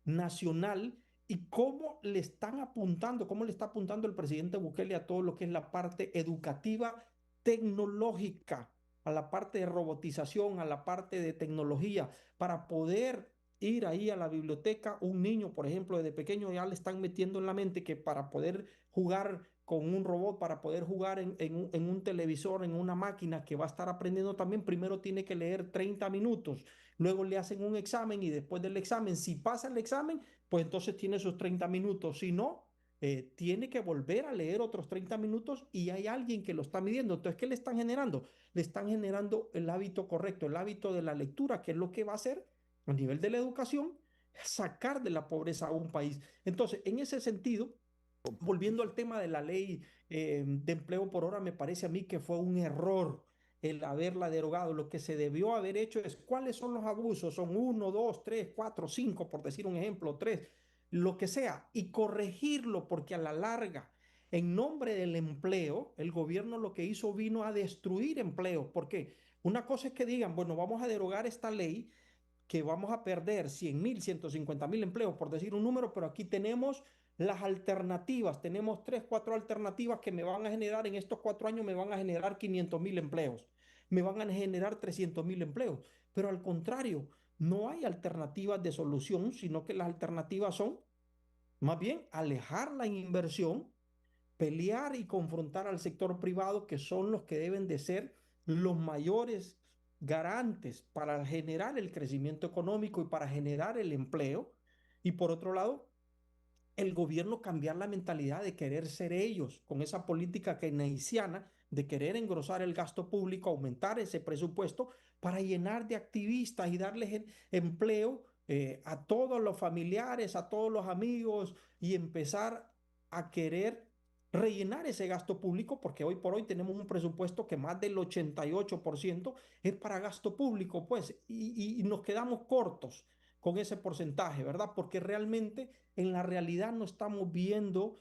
nacional y cómo le están apuntando, cómo le está apuntando el presidente Bukele a todo lo que es la parte educativa tecnológica, a la parte de robotización, a la parte de tecnología, para poder ir ahí a la biblioteca. Un niño, por ejemplo, desde pequeño ya le están metiendo en la mente que para poder jugar con un robot, para poder jugar en un televisor, en una máquina que va a estar aprendiendo también, primero tiene que leer 30 minutos, luego le hacen un examen y después del examen, si pasa el examen, pues entonces tiene sus 30 minutos, si no, tiene que volver a leer otros 30 minutos y hay alguien que lo está midiendo. Entonces, ¿qué le están generando? Le están generando el hábito correcto, el hábito de la lectura, que es lo que va a hacer a nivel de la educación, sacar de la pobreza a un país. Entonces, en ese sentido, volviendo al tema de la ley de empleo por hora, me parece a mí que fue un error el haberla derogado. Lo que se debió haber hecho es cuáles son los abusos, son 1, 2, 3, 4, 5, por decir un ejemplo, 3, lo que sea, y corregirlo, porque a la larga, en nombre del empleo, el gobierno lo que hizo vino a destruir empleo. ¿Por qué? Una cosa es que digan, bueno, vamos a derogar esta ley, que vamos a perder 100.000, 150.000 empleos, por decir un número, pero aquí tenemos las alternativas, tenemos 3, 4 alternativas que me van a generar en estos 4 años, me van a generar 500.000 empleos, me van a generar 300.000 empleos, pero al contrario, no hay alternativas de solución, sino que las alternativas son más bien alejar la inversión, pelear y confrontar al sector privado, que son los que deben de ser los mayores garantes para generar el crecimiento económico y para generar el empleo. Y por otro lado, el gobierno cambiar la mentalidad de querer ser ellos, con esa política keynesiana de querer engrosar el gasto público, aumentar ese presupuesto para llenar de activistas y darles empleo a todos los familiares, a todos los amigos y empezar a querer rellenar ese gasto público, porque hoy por hoy tenemos un presupuesto que más del 88% es para gasto público, pues, y nos quedamos cortos con ese porcentaje, ¿verdad? Porque realmente en la realidad no estamos viendo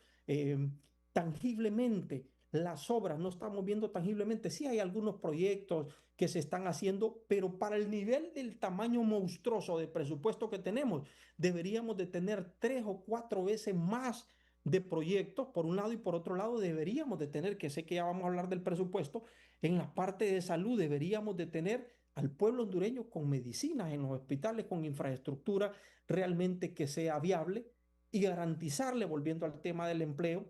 tangiblemente las obras, no estamos viendo tangiblemente. Sí hay algunos proyectos que se están haciendo, pero para el nivel del tamaño monstruoso de presupuesto que tenemos, deberíamos de tener 3 o 4 veces más de proyectos, por un lado, y por otro lado deberíamos de tener, que sé que ya vamos a hablar del presupuesto, en la parte de salud deberíamos de tener al pueblo hondureño con medicinas en los hospitales, con infraestructura realmente que sea viable y garantizarle, volviendo al tema del empleo,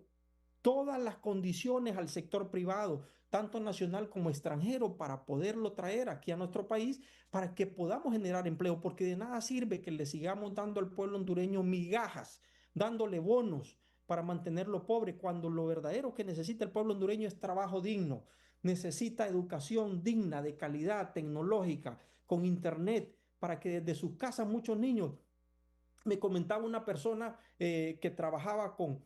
todas las condiciones al sector privado, tanto nacional como extranjero, para poderlo traer aquí a nuestro país, para que podamos generar empleo, porque de nada sirve que le sigamos dando al pueblo hondureño migajas, dándole bonos para mantenerlo pobre, cuando lo verdadero que necesita el pueblo hondureño es trabajo digno, necesita educación digna, de calidad, tecnológica, con internet, para que desde sus casas muchos niños. Me comentaba una persona que trabajaba con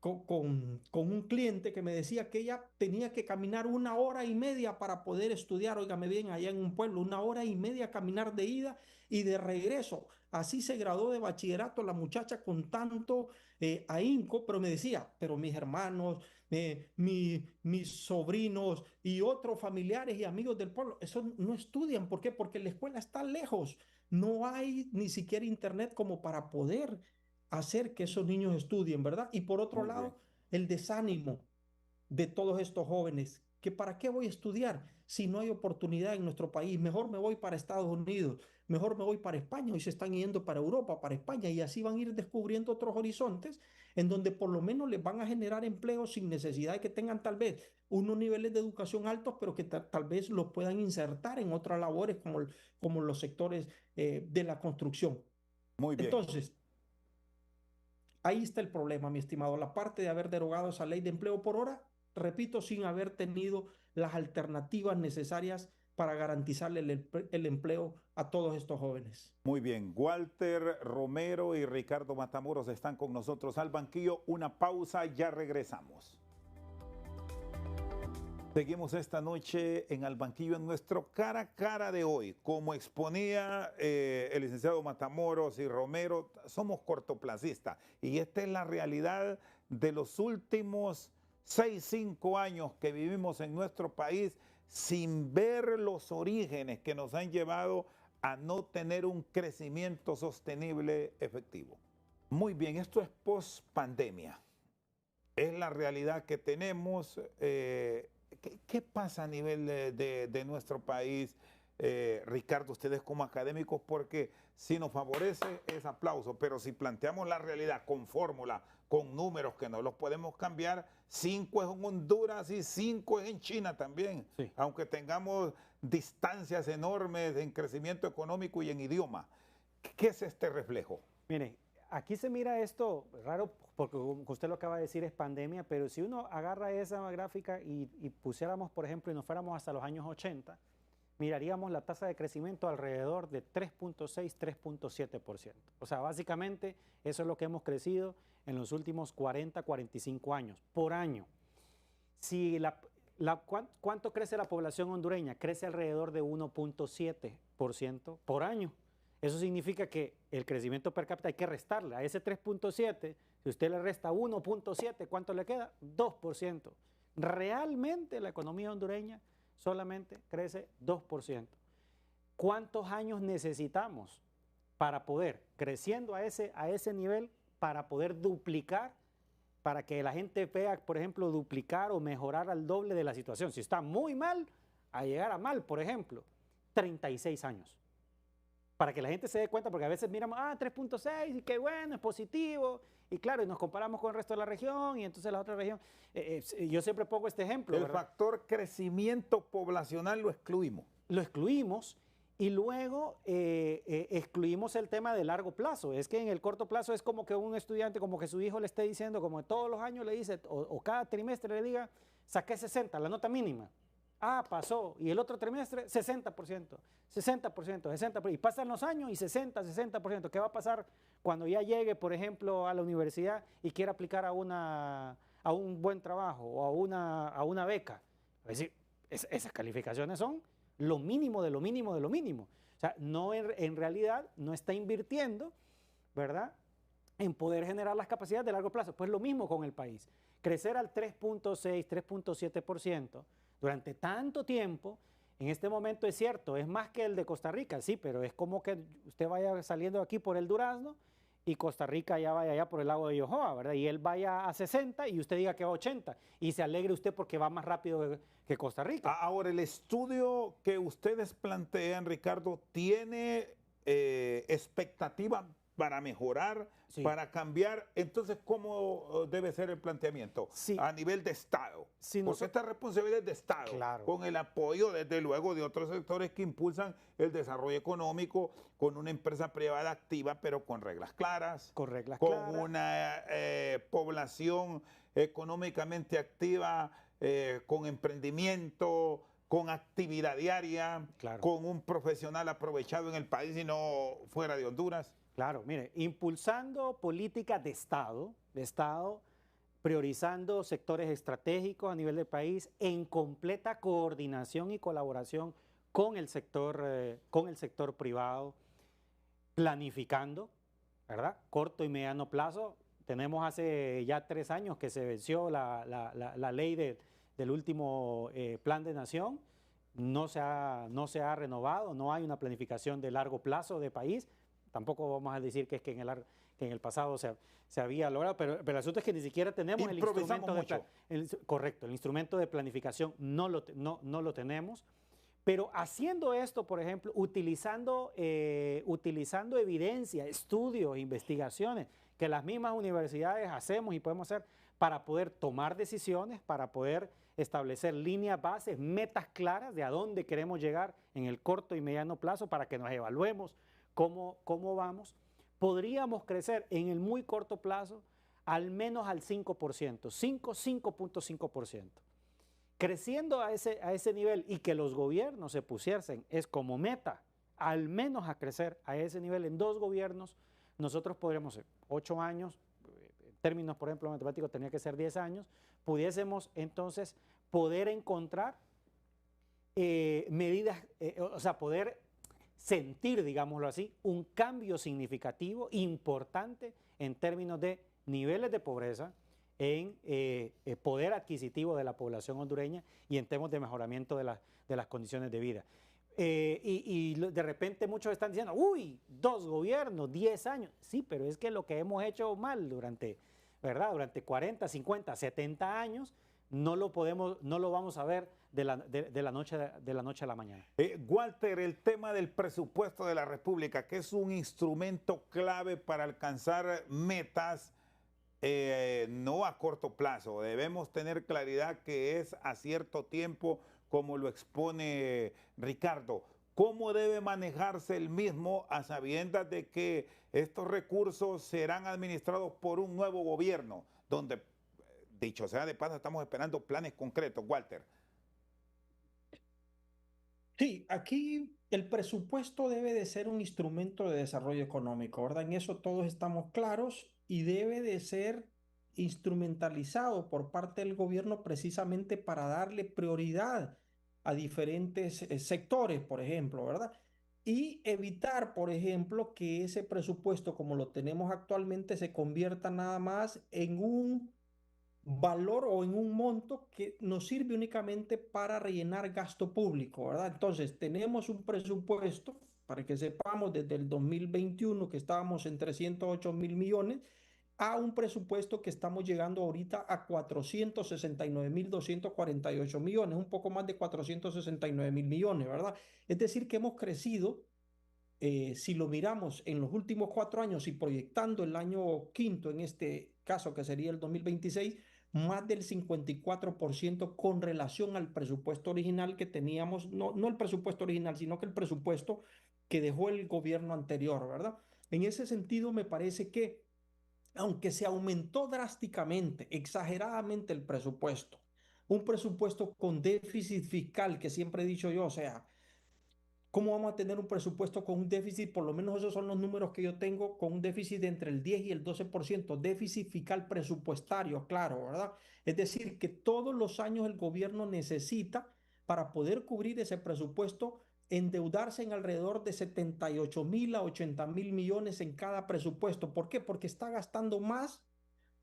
un cliente que me decía que ella tenía que caminar 1 hora y media para poder estudiar, óigame bien, allá en un pueblo, 1 hora y media caminar de ida y de regreso. Así se graduó de bachillerato la muchacha con tanto ahínco, pero me decía, pero mis hermanos, mis sobrinos y otros familiares y amigos del pueblo, eso no estudian. ¿Por qué? Porque la escuela está lejos. No hay ni siquiera internet como para poder hacer que esos niños estudien, ¿verdad? Y por otro Muy bien. lado, el desánimo de todos estos jóvenes, que para qué voy a estudiar si no hay oportunidad en nuestro país, mejor me voy para Estados Unidos, mejor me voy para España, hoy se están yendo para Europa, para España, y así van a ir descubriendo otros horizontes en donde por lo menos les van a generar empleo sin necesidad de que tengan tal vez unos niveles de educación altos, pero que tal vez los puedan insertar en otras labores como los sectores de la construcción. Muy bien. Entonces, ahí está el problema, mi estimado. La parte de haber derogado esa ley de empleo por hora, repito, sin haber tenido las alternativas necesarias para garantizarle el empleo a todos estos jóvenes. Muy bien. Walter Romero y Ricardo Matamoros están con nosotros al banquillo. Una pausa, ya regresamos. Seguimos esta noche en Al Banquillo en nuestro cara a cara de hoy. Como exponía el licenciado Matamoros y Romero, somos cortoplacistas y esta es la realidad de los últimos 5 años que vivimos en nuestro país sin ver los orígenes que nos han llevado a no tener un crecimiento sostenible efectivo. Muy bien, esto es post pandemia. Es la realidad que tenemos. ¿Qué pasa a nivel de nuestro país, Ricardo, ustedes como académicos? Porque si nos favorece es aplauso, pero si planteamos la realidad con fórmula, con números que no los podemos cambiar, 5 es en Honduras y 5 es en China también, Sí. aunque tengamos distancias enormes en crecimiento económico y en idioma. ¿Qué es este reflejo? Mire, aquí se mira esto raro porque como usted lo acaba de decir es pandemia, pero si uno agarra esa gráfica y pusiéramos, por ejemplo, y nos fuéramos hasta los años 80, miraríamos la tasa de crecimiento alrededor de 3.6, 3.7%. O sea, básicamente eso es lo que hemos crecido en los últimos 40, 45 años, por año. Si ¿cuánto crece la población hondureña? Crece alrededor de 1.7% por año. Eso significa que el crecimiento per cápita hay que restarle. A ese 3.7, si usted le resta 1.7, ¿cuánto le queda? 2%. Realmente la economía hondureña solamente crece 2%. ¿Cuántos años necesitamos para poder, creciendo a ese nivel, para poder duplicar, para que la gente vea, por ejemplo, duplicar o mejorar al doble de la situación? Si está muy mal, a llegar a mal, por ejemplo, 36 años. Para que la gente se dé cuenta, porque a veces miramos, 3.6, y qué bueno, es positivo, y claro, y nos comparamos con el resto de la región, y entonces la otra región, yo siempre pongo este ejemplo. El ¿verdad? factor crecimiento poblacional lo excluimos. Lo excluimos, y luego excluimos el tema de largo plazo. Es que en el corto plazo es como que un estudiante, como que su hijo le esté diciendo, como todos los años le dice, o cada trimestre le diga, saqué 60, la nota mínima. Ah, pasó. Y el otro trimestre, 60%, 60%, 60%. Y pasan los años y 60, 60%. ¿Qué va a pasar cuando ya llegue, por ejemplo, a la universidad y quiera aplicar a un buen trabajo o a una beca? Es decir, esas calificaciones son lo mínimo de lo mínimo de lo mínimo. O sea, no en realidad no está invirtiendo, ¿verdad?, en poder generar las capacidades de largo plazo. Pues lo mismo con el país. Crecer al 3.6, 3.7% durante tanto tiempo, en este momento es cierto, es más que el de Costa Rica, sí, pero es como que usted vaya saliendo aquí por el Durazno y Costa Rica ya vaya allá por el lago de Yohoa, ¿verdad? Y él vaya a 60 y usted diga que va a 80 y se alegre usted porque va más rápido que Costa Rica. Ahora, el estudio que ustedes plantean, Ricardo, ¿tiene expectativa para mejorar, Sí. para cambiar? Entonces, ¿cómo debe ser el planteamiento? Sí. A nivel de Estado. Sí, Porque esta responsabilidad es de Estado, Claro. con el apoyo, desde luego, de otros sectores que impulsan el desarrollo económico, con una empresa privada activa, pero con reglas claras, Con reglas con claras. una población económicamente activa, con emprendimiento, con actividad diaria, Claro. con un profesional aprovechado en el país y no fuera de Honduras. Claro, mire, impulsando políticas de Estado, priorizando sectores estratégicos a nivel del país en completa coordinación y colaboración con el sector privado, planificando, ¿verdad? Corto y mediano plazo. Tenemos hace ya 3 años que se venció la ley del último plan de nación. No se ha renovado, no hay una planificación de largo plazo de país. Tampoco vamos a decir que es que en el pasado se había logrado, pero el asunto es que ni siquiera tenemos el instrumento correcto, el instrumento de planificación no lo tenemos. Pero haciendo esto, por ejemplo, utilizando evidencia, estudios, investigaciones que las mismas universidades hacemos y podemos hacer para poder tomar decisiones, para poder establecer líneas bases, metas claras de a dónde queremos llegar en el corto y mediano plazo para que nos evaluemos cómo vamos, podríamos crecer en el muy corto plazo al menos al 5%, 5.5%. Creciendo a ese nivel y que los gobiernos se pusiesen, es como meta, al menos a crecer a ese nivel en 2 gobiernos, nosotros podríamos, 8 años, en términos, por ejemplo, matemáticos tenía que ser 10 años, pudiésemos entonces poder encontrar medidas, o sea, poder sentir, digámoslo así, un cambio significativo, importante en términos de niveles de pobreza, en poder adquisitivo de la población hondureña y en temas de mejoramiento de las condiciones de vida. Y de repente muchos están diciendo, uy, 2 gobiernos, 10 años. Sí, pero es que lo que hemos hecho mal durante 40, 50, 70 años, no lo vamos a ver de la noche a la mañana. Walter, el tema del presupuesto de la República, que es un instrumento clave para alcanzar metas, no a corto plazo. Debemos tener claridad que es a cierto tiempo, como lo expone Ricardo. ¿Cómo debe manejarse el mismo a sabiendas de que estos recursos serán administrados por un nuevo gobierno, donde, dicho sea de paso, estamos esperando planes concretos, Walter? Sí, aquí el presupuesto debe de ser un instrumento de desarrollo económico, ¿verdad? En eso todos estamos claros y debe de ser instrumentalizado por parte del gobierno precisamente para darle prioridad a diferentes sectores, por ejemplo, ¿verdad? Y evitar, por ejemplo, que ese presupuesto como lo tenemos actualmente se convierta nada más en un valor o en un monto que nos sirve únicamente para rellenar gasto público, ¿verdad? Entonces, tenemos un presupuesto, para que sepamos, desde el 2021 que estábamos en 308.000 millones, a un presupuesto que estamos llegando ahorita a 469.248 millones, un poco más de 469.000 millones, ¿verdad? Es decir, que hemos crecido, si lo miramos en los últimos 4 años y proyectando el año quinto, en este caso que sería el 2026, más del 54% con relación al presupuesto original que teníamos, no el presupuesto original, sino que el presupuesto que dejó el gobierno anterior, ¿verdad? En ese sentido, me parece que, aunque se aumentó drásticamente, exageradamente el presupuesto, un presupuesto con déficit fiscal, que siempre he dicho yo, o sea, ¿cómo vamos a tener un presupuesto con un déficit? Por lo menos esos son los números que yo tengo, con un déficit de entre el 10 y el 12%, déficit fiscal presupuestario, claro, ¿verdad? Es decir, que todos los años el gobierno necesita, para poder cubrir ese presupuesto, endeudarse en alrededor de 78.000 a 80.000 millones en cada presupuesto. ¿Por qué? Porque está gastando más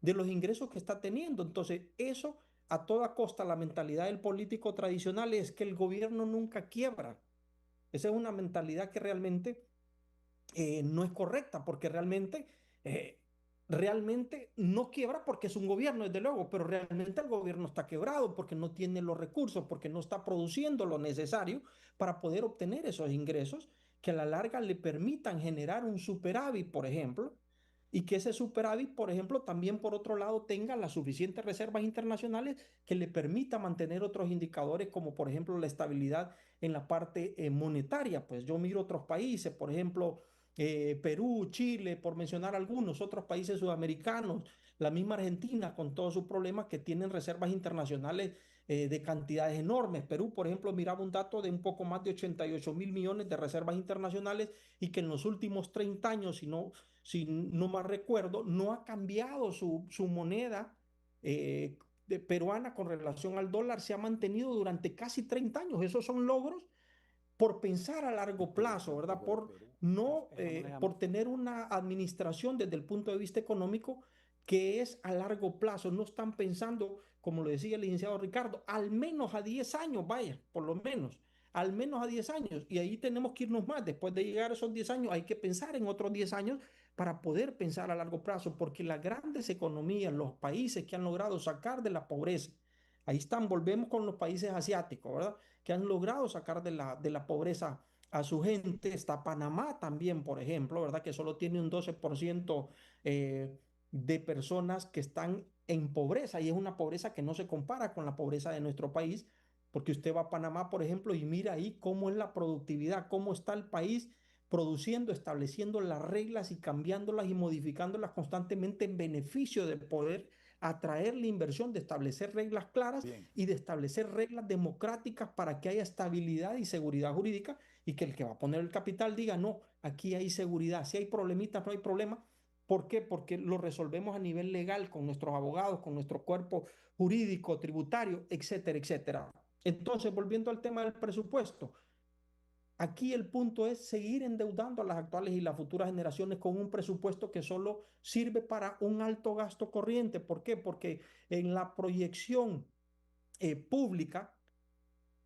de los ingresos que está teniendo. Entonces, eso a toda costa, la mentalidad del político tradicional es que el gobierno nunca quiebra. Esa es una mentalidad que realmente no es correcta, porque eh, realmente no quiebra porque es un gobierno, desde luego, pero realmente el gobierno está quebrado porque no tiene los recursos, porque no está produciendo lo necesario para poder obtener esos ingresos que a la larga le permitan generar un superávit, por ejemplo, y que ese superávit, por ejemplo, también por otro lado tenga las suficientes reservas internacionales que le permita mantener otros indicadores como por ejemplo la estabilidad en la parte monetaria. Pues yo miro otros países, por ejemplo, Perú, Chile, por mencionar algunos, otros países sudamericanos, la misma Argentina con todos sus problemas que tienen reservas internacionales de cantidades enormes. Perú, por ejemplo, miraba un dato de un poco más de 88.000 millones de reservas internacionales y que en los últimos 30 años, si no más recuerdo, no ha cambiado su moneda peruana con relación al dólar, se ha mantenido durante casi 30 años. Esos son logros por pensar a largo plazo, ¿verdad? Por no, por tener una administración desde el punto de vista económico que es a largo plazo. No están pensando, como lo decía el licenciado Ricardo, al menos a 10 años, vaya, por lo menos, al menos a 10 años. Y ahí tenemos que irnos más. Después de llegar a esos 10 años, hay que pensar en otros 10 años para poder pensar a largo plazo, porque las grandes economías, los países que han logrado sacar de la pobreza, ahí están, volvemos con los países asiáticos, ¿verdad? Que han logrado sacar de la pobreza a su gente. Está Panamá también, por ejemplo, ¿verdad? Que solo tiene un 12% de personas que están en pobreza y es una pobreza que no se compara con la pobreza de nuestro país, porque usted va a Panamá, por ejemplo, y mira ahí cómo es la productividad, cómo está el país produciendo, estableciendo las reglas y cambiándolas y modificándolas constantemente en beneficio de poder atraer la inversión, de establecer reglas claras Bien. y de establecer reglas democráticas para que haya estabilidad y seguridad jurídica y que el que va a poner el capital diga, no, aquí hay seguridad, si hay problemitas, no hay problema. ¿Por qué? Porque lo resolvemos a nivel legal con nuestros abogados, con nuestro cuerpo jurídico, tributario, etcétera, etcétera. Entonces, volviendo al tema del presupuesto, aquí el punto es seguir endeudando a las actuales y las futuras generaciones con un presupuesto que solo sirve para un alto gasto corriente. ¿Por qué? Porque en la proyección pública,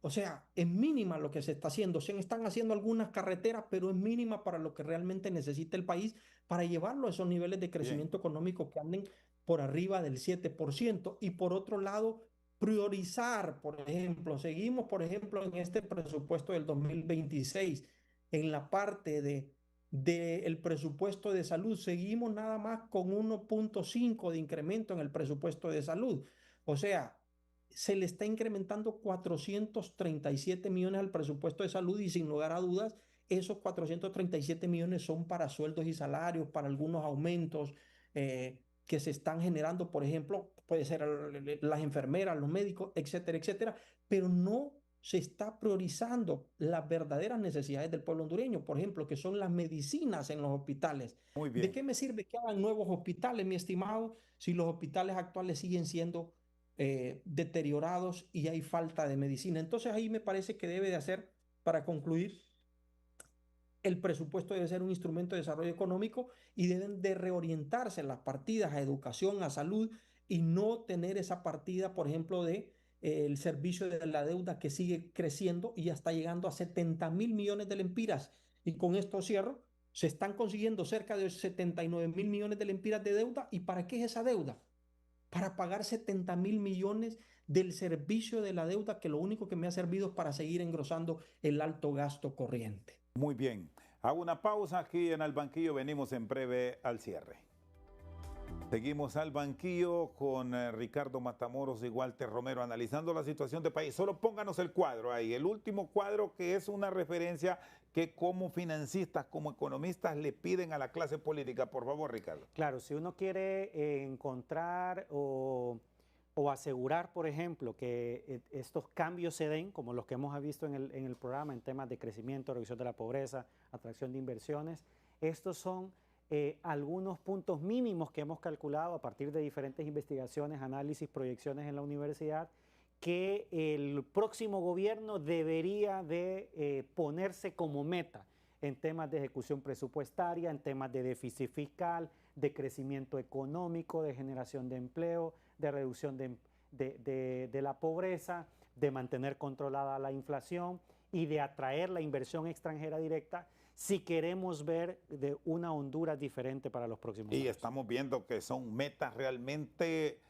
o sea, es mínima lo que se está haciendo. Se están haciendo algunas carreteras, pero es mínima para lo que realmente necesita el país para llevarlo a esos niveles de Bien. crecimiento económico que anden por arriba del 7%. Y por otro lado, priorizar, por ejemplo, seguimos, por ejemplo, en este presupuesto del 2026, en la parte del presupuesto de salud, seguimos nada más con 1.5 de incremento en el presupuesto de salud. O sea, se le está incrementando 437 millones al presupuesto de salud y sin lugar a dudas, esos 437 millones son para sueldos y salarios, para algunos aumentos que se están generando, por ejemplo, puede ser las enfermeras, los médicos, etcétera, etcétera, pero no se está priorizando las verdaderas necesidades del pueblo hondureño, por ejemplo, que son las medicinas en los hospitales. Muy ¿De bien. qué me sirve que hagan nuevos hospitales, mi estimado, si los hospitales actuales siguen siendo deteriorados y hay falta de medicina? Entonces ahí me parece que debe de hacer, para concluir, el presupuesto debe ser un instrumento de desarrollo económico y deben de reorientarse las partidas a educación, a salud y no tener esa partida, por ejemplo, de el servicio de la deuda que sigue creciendo y ya está llegando a 70.000 millones de lempiras. Y con esto cierro, se están consiguiendo cerca de 79.000 millones de lempiras de deuda. ¿Y para qué es esa deuda? Para pagar 70.000 millones del servicio de la deuda, que lo único que me ha servido es para seguir engrosando el alto gasto corriente. Muy bien. Hago una pausa aquí en Al Banquillo. Venimos en breve al cierre. Seguimos al banquillo con Ricardo Matamoros y Walter Romero analizando la situación del país. Solo pónganos el cuadro ahí, el último cuadro que es una referencia que como financistas, como economistas le piden a la clase política. Por favor, Ricardo. Claro, si uno quiere encontrar o o asegurar, por ejemplo, que estos cambios se den, como los que hemos visto en el programa, en temas de crecimiento, reducción de la pobreza, atracción de inversiones. Estos son algunos puntos mínimos que hemos calculado a partir de diferentes investigaciones, análisis, proyecciones en la universidad, que el próximo gobierno debería de ponerse como meta en temas de ejecución presupuestaria, en temas de déficit fiscal, de crecimiento económico, de generación de empleo, de reducción de la pobreza, de mantener controlada la inflación y de atraer la inversión extranjera directa si queremos ver de una Honduras diferente para los próximos años. Y estamos viendo que son metas realmente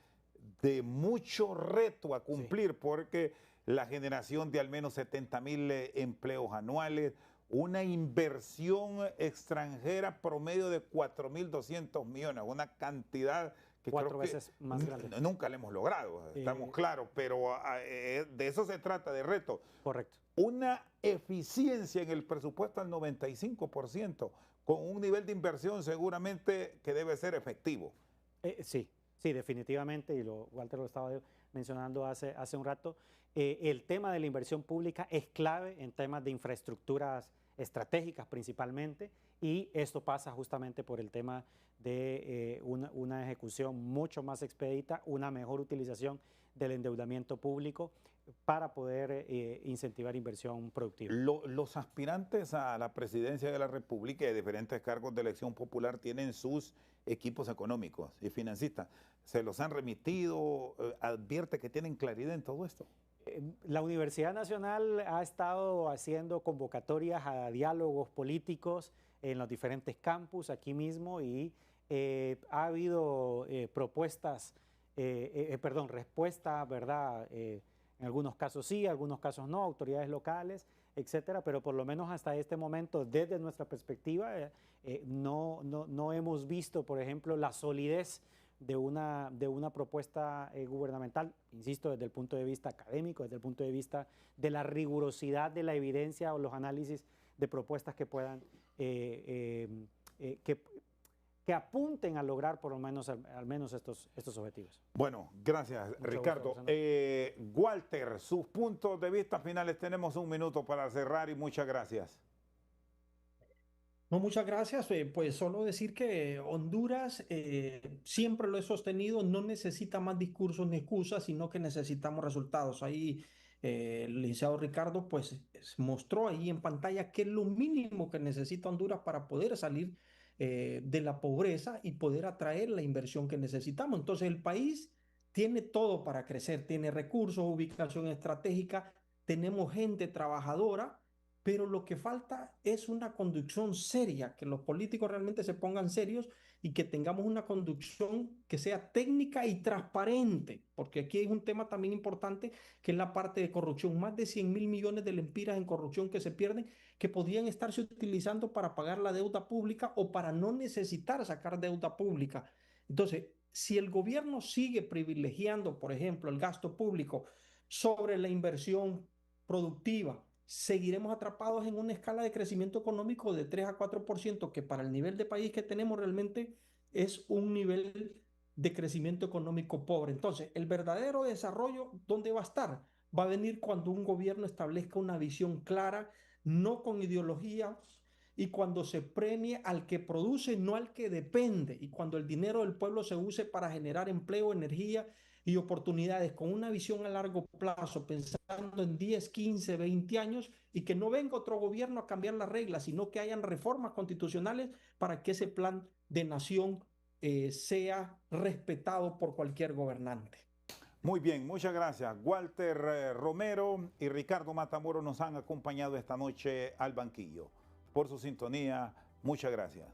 de mucho reto a cumplir, sí, porque la generación de al menos 70,000 empleos anuales, una inversión extranjera promedio de 4.200 millones, una cantidad que cuatro veces más grande. Nunca la hemos logrado, estamos claros, pero de eso se trata, de reto. Correcto. Una eficiencia en el presupuesto al 95%, con un nivel de inversión seguramente que debe ser efectivo. Sí, definitivamente, y Walter lo estaba mencionando hace un rato, el tema de la inversión pública es clave en temas de infraestructuras estratégicas principalmente, y esto pasa justamente por el tema de una ejecución mucho más expedita, una mejor utilización del endeudamiento público para poder incentivar inversión productiva. Los aspirantes a la presidencia de la República y de diferentes cargos de elección popular tienen sus equipos económicos y financistas. ¿Se los han remitido? ¿Advierte que tienen claridad en todo esto? La Universidad Nacional ha estado haciendo convocatorias a diálogos políticos en los diferentes campus aquí mismo, y ha habido respuesta, ¿verdad? En algunos casos sí, en algunos casos no, autoridades locales, etcétera, pero por lo menos hasta este momento, desde nuestra perspectiva, no hemos visto, por ejemplo, la solidez de una propuesta gubernamental, insisto, desde el punto de vista académico, desde el punto de vista de la rigurosidad de la evidencia o los análisis de propuestas que puedan, que apunten a lograr por lo menos, al menos estos objetivos. Bueno, gracias, Ricardo. Walter, sus puntos de vista finales, tenemos un minuto para cerrar y muchas gracias. No, muchas gracias. Pues solo decir que Honduras, siempre lo he sostenido, no necesita más discursos ni excusas, sino que necesitamos resultados. Ahí el licenciado Ricardo pues mostró ahí en pantalla qué es lo mínimo que necesita Honduras para poder salir de la pobreza y poder atraer la inversión que necesitamos. Entonces el país tiene todo para crecer, tiene recursos, ubicación estratégica, tenemos gente trabajadora, pero lo que falta es una conducción seria, que los políticos realmente se pongan serios y que tengamos una conducción que sea técnica y transparente, porque aquí hay un tema también importante que es la parte de corrupción. Más de 100,000 millones de lempiras en corrupción que se pierden, que podrían estarse utilizando para pagar la deuda pública o para no necesitar sacar deuda pública. Entonces, si el gobierno sigue privilegiando, por ejemplo, el gasto público sobre la inversión productiva, seguiremos atrapados en una escala de crecimiento económico de 3 a 4%, que para el nivel de país que tenemos realmente es un nivel de crecimiento económico pobre. Entonces, el verdadero desarrollo, ¿dónde va a estar? Va a venir cuando un gobierno establezca una visión clara, no con ideología, y cuando se premie al que produce, no al que depende, y cuando el dinero del pueblo se use para generar empleo, energía y oportunidades, con una visión a largo plazo, pensando en 10, 15, 20 años, y que no venga otro gobierno a cambiar las reglas, sino que hayan reformas constitucionales para que ese plan de nación sea respetado por cualquier gobernante. Muy bien, muchas gracias. Walter Romero y Ricardo Matamoros nos han acompañado esta noche al banquillo. Por su sintonía, muchas gracias.